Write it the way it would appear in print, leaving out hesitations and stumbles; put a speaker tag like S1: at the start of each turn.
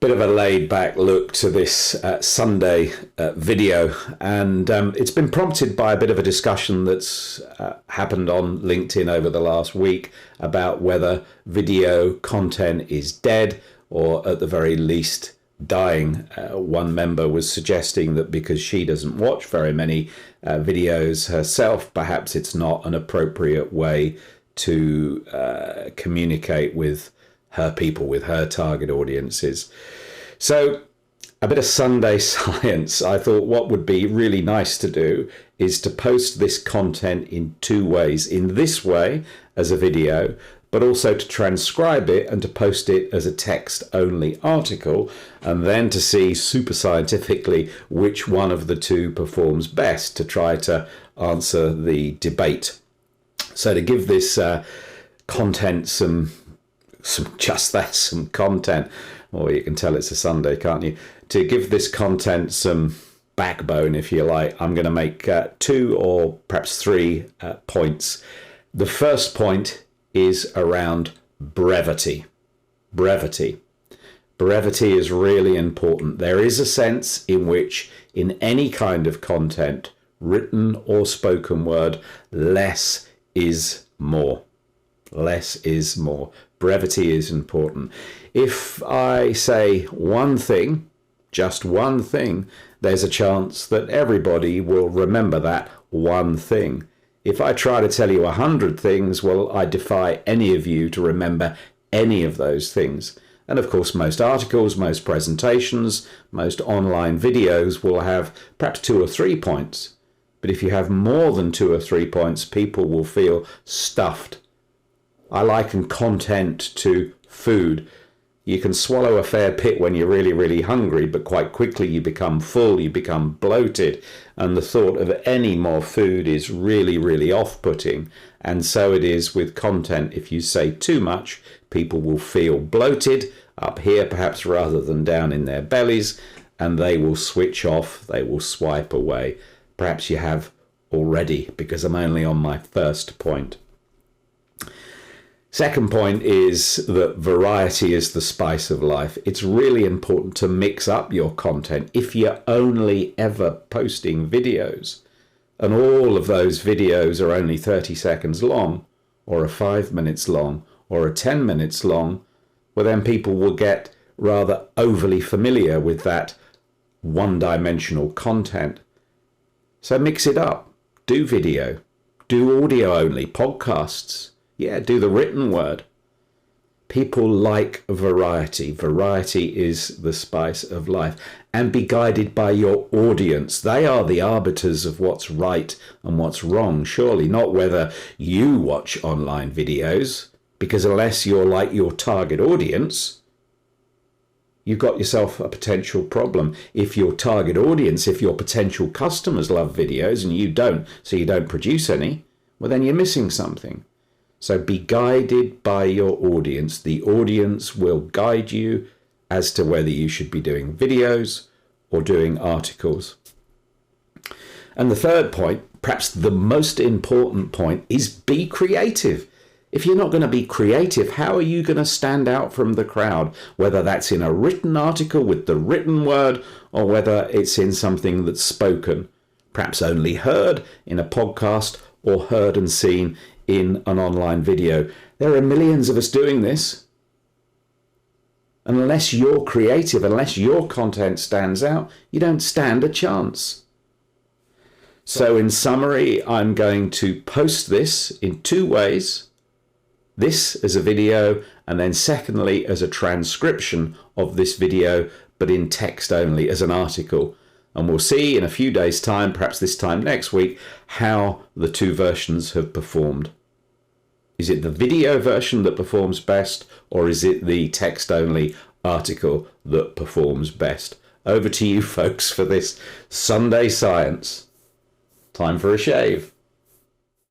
S1: bit of a laid-back look to this Sunday video, and it's been prompted by a bit of a discussion that's happened on LinkedIn over the last week about whether video content is dead or at the very least dying. One member was suggesting that because she doesn't watch very many videos herself, perhaps it's not an appropriate way to communicate with her people, with her target audiences. So a bit of Sunday science. I thought what would be really nice to do is to post this content in two ways. In this way, as a video, but also to transcribe it and to post it as a text-only article, and then to see super scientifically which one of the two performs best to try to answer the debate. So to give this content some content, or you can tell it's a Sunday, can't you? To give this content some backbone, if you like, I'm going to make two or perhaps three points. The first point is around brevity. Brevity is really important. There is a sense in which in any kind of content, written or spoken word, less is more. Less is more. Brevity is important. If I say one thing, just one thing, there's a chance that everybody will remember that one thing. If I try to tell you 100 things, well, I defy any of you to remember any of those things. And of course, most articles, most presentations, most online videos will have perhaps 2 or 3 points. But if you have more than 2 or 3 points, people will feel stuffed. I liken content to food. You can swallow a fair bit when you're really, really hungry, but quite quickly you become full, you become bloated, and the thought of any more food is really, really off-putting. And so it is with content. If you say too much, people will feel bloated up here, perhaps rather than down in their bellies, and they will switch off, they will swipe away. Perhaps you have already, because I'm only on my first point. Second point is that variety is the spice of life. It's really important to mix up your content. If you're only ever posting videos and all of those videos are only 30 seconds long or are 5 minutes long or are 10 minutes long, well, then people will get rather overly familiar with that one-dimensional content. So mix it up. Do video. Do audio only. Podcasts. Yeah, do the written word. People like variety. Variety is the spice of life. And be guided by your audience. They are the arbiters of what's right and what's wrong, surely, not whether you watch online videos, because unless you're like your target audience, you've got yourself a potential problem. If your target audience, if your potential customers love videos and you don't, so you don't produce any, well, then you're missing something. So be guided by your audience. The audience will guide you as to whether you should be doing videos or doing articles. And the third point, perhaps the most important point, is be creative. If you're not going to be creative, how are you going to stand out from the crowd? Whether that's in a written article with the written word or whether it's in something that's spoken, perhaps only heard in a podcast or heard and seen in an online video. There are millions of us doing this. And unless you're creative, unless your content stands out, you don't stand a chance. So in summary, I'm going to post this in two ways. This as a video, and then secondly as a transcription of this video, but in text only as an article. And we'll see in a few days' time, perhaps this time next week, how the two versions have performed. Is it the video version that performs best, or is it the text-only article that performs best? Over to you folks for this Sunday Science. Time for a shave.